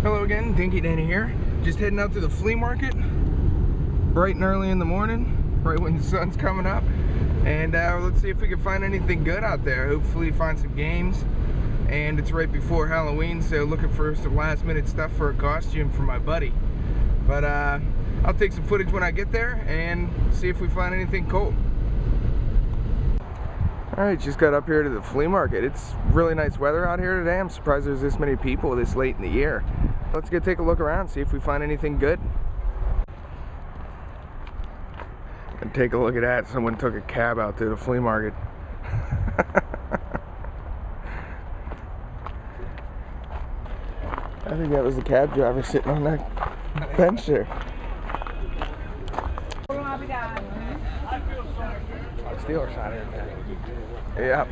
Hello again, Dinky Danny here. Just heading out to the flea market, bright and early in the morning, right when the sun's coming up. And let's see if we can find anything good out there. Hopefully find some games. And it's right before Halloween, so looking for some last minute stuff for a costume for my buddy. But I'll take some footage when I get there and see if we find anything cool. Alright, just got up here to the flea market. It's really nice weather out here today. I'm surprised there's this many people this late in the year. Let's go take a look around, see if we find anything good. And take a look at that. Someone took a cab out to the flea market. I think that was the cab driver sitting on that bench there. Steelers side of it. Yeah.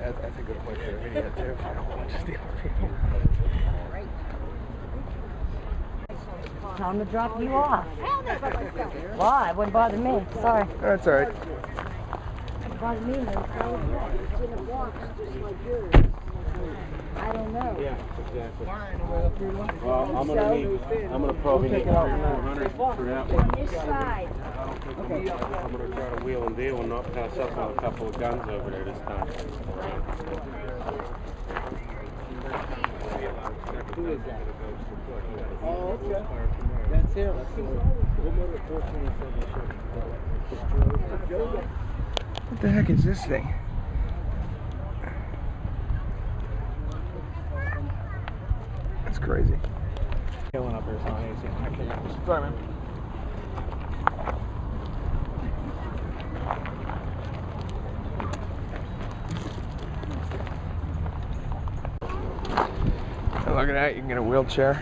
That's a good point for a video too. If I don't want to steal people. Time to drop you off. Why? It wouldn't bother me. Sorry. That's alright. It wouldn't bother me. It's in a box just like yours. I don't know. Yeah, exactly. Well, I'm gonna probably need 400 for that one. On this side. I'm gonna try to wheel and deal and not pass up on a couple of guns over there this time. Who is that? Oh, okay. That's him. What the heck is this thing? That's crazy. Killing up here, so I can't. Sorry, man. And look at that, you can get a wheelchair.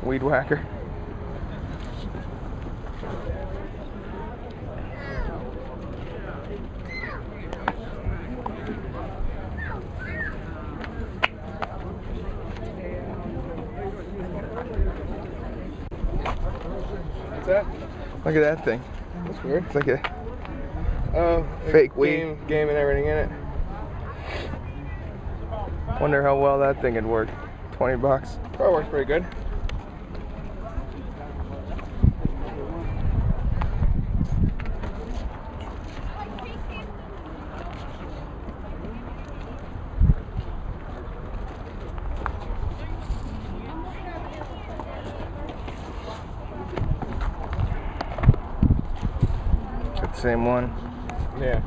Weed whacker. What's that? Look at that thing. That's weird. It's like a fake weed. Game and everything in it. Wonder how well that thing would work. 20 bucks. Probably works pretty good. That same one. Yeah.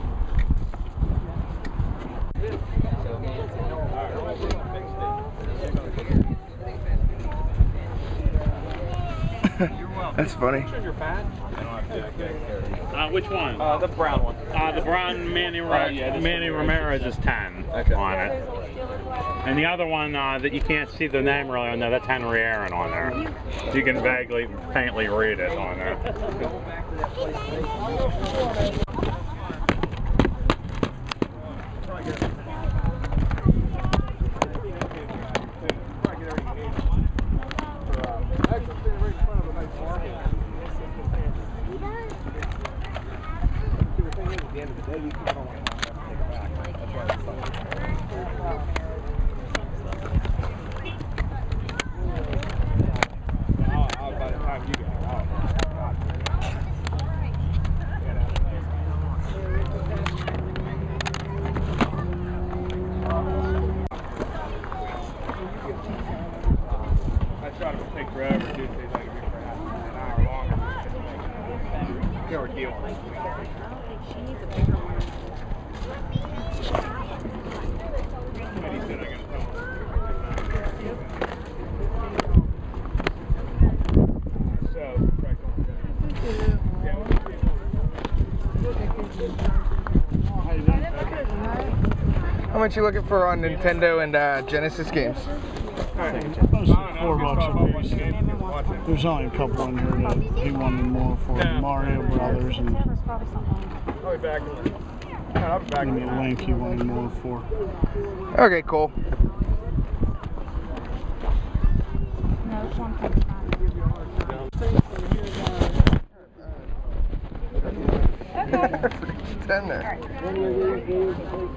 That's funny. Which one? The brown one. The brown Manny Ramirez is 10 Okay. on it. And the other one that you can't see the name really on there, that's Henry Aaron on there. You can vaguely, faintly read it on there. How much you looking for on Nintendo and Genesis games? Those are $4 a piece. There's only a couple in here that he wanted more for. Mario Brothers and I'll be back. I'll be back. and the Link he wanted more for. Okay, cool. No, something's It's in there.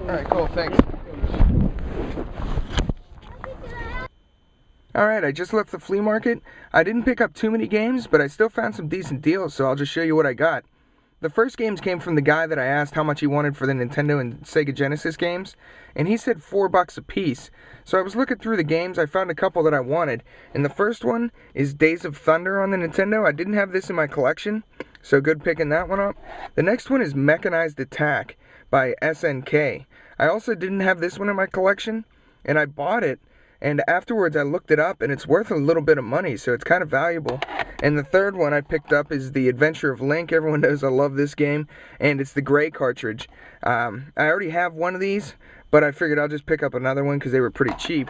Alright, cool, thanks. Alright, I just left the flea market. I didn't pick up too many games, but I still found some decent deals, so I'll just show you what I got. The first games came from the guy that I asked how much he wanted for the Nintendo and Sega Genesis games, and he said $4 a piece. So I was looking through the games, I found a couple that I wanted, and the first one is Days of Thunder on the Nintendo. I didn't have this in my collection, so good picking that one up. The next one is Mechanized Attack by SNK. I also didn't have this one in my collection, and I bought it, and afterwards I looked it up, and it's worth a little bit of money, so it's kind of valuable. And the third one I picked up is The Adventure of Link. Everyone knows I love this game, and it's the gray cartridge. I already have one of these, but I figured I'll just pick up another one because they were pretty cheap.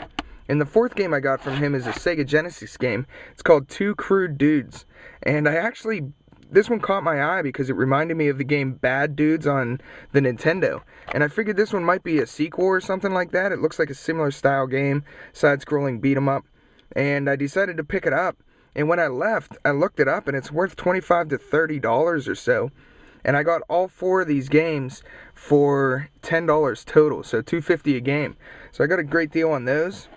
And the fourth game I got from him is a Sega Genesis game. It's called Two Crude Dudes, and this one caught my eye because it reminded me of the game Bad Dudes on the Nintendo. And I figured this one might be a sequel or something like that. It looks like a similar style game, side-scrolling beat-em-up. And I decided to pick it up. And when I left, I looked it up, and it's worth $25 to $30 or so. And I got all 4 of these games for $10 total, so $2.50 a game. So I got a great deal on those.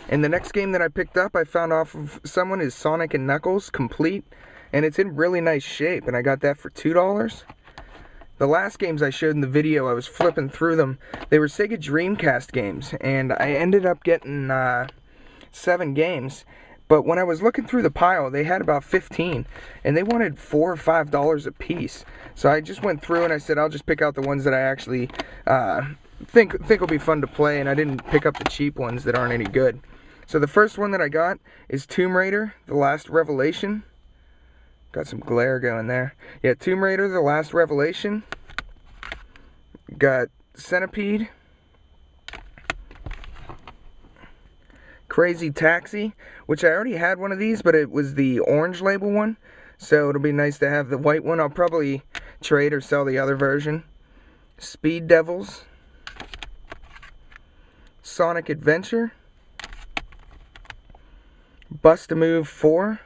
And the next game that I picked up, I found off of someone, is Sonic & Knuckles Complete. And it's in really nice shape, and I got that for $2. The last games I showed in the video, I was flipping through them. They were Sega Dreamcast games, and I ended up getting 7 games. But when I was looking through the pile, they had about 15, and they wanted $4 or $5 a piece. So I just went through and I said, I'll just pick out the ones that I actually think will be fun to play, and I didn't pick up the cheap ones that aren't any good. So the first one that I got is Tomb Raider: The Last Revelation. Got some glare going there. Yeah, Tomb Raider: The Last Revelation. Got Centipede. Crazy Taxi, which I already had one of these, but it was the orange label one, so it'll be nice to have the white one. I'll probably trade or sell the other version. Speed Devils. Sonic Adventure. Bust-A-Move 4.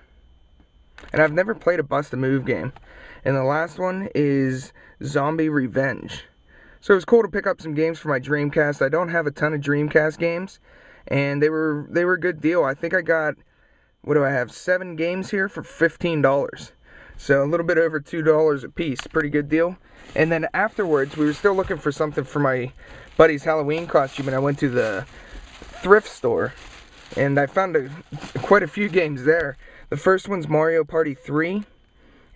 And I've never played a Bust-A-Move game. And the last one is Zombie Revenge. So it was cool to pick up some games for my Dreamcast. I don't have a ton of Dreamcast games, and they were a good deal. I think I got, what do I have, 7 games here for $15. So a little bit over $2 a piece. Pretty good deal. And then afterwards, we were still looking for something for my buddy's Halloween costume, and I went to the thrift store, and I found quite a few games there. The first one's Mario Party 3,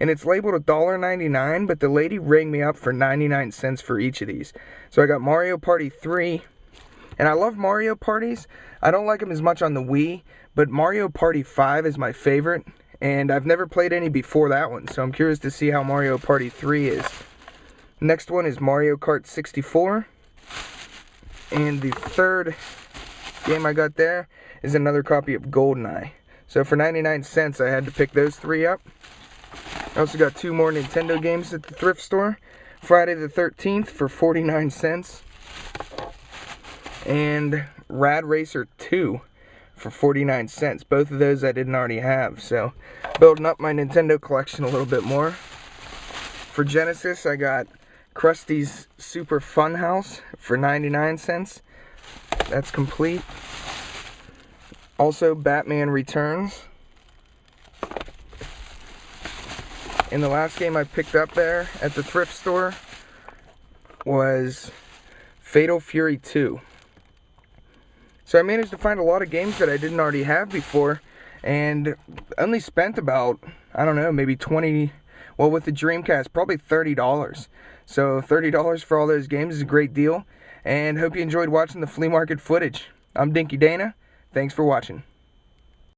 and it's labeled $1.99, but the lady rang me up for 99 cents for each of these. So I got Mario Party 3, and I love Mario Parties. I don't like them as much on the Wii, but Mario Party 5 is my favorite, and I've never played any before that one, so I'm curious to see how Mario Party 3 is. Next one is Mario Kart 64, and the third game I got there is another copy of Goldeneye. So for 99 cents, I had to pick those 3 up. I also got 2 more Nintendo games at the thrift store. Friday the 13th for 49 cents. And Rad Racer II for 49 cents. Both of those I didn't already have. So building up my Nintendo collection a little bit more. For Genesis, I got Krusty's Super Fun House for 99 cents. That's complete. Also, Batman Returns. And the last game I picked up there at the thrift store was Fatal Fury 2. So I managed to find a lot of games that I didn't already have before, and only spent about, I don't know, maybe 20, well, with the Dreamcast, probably $30. So $30 for all those games is a great deal, and hope you enjoyed watching the flea market footage. I'm Dinky Dana. Thanks for watching.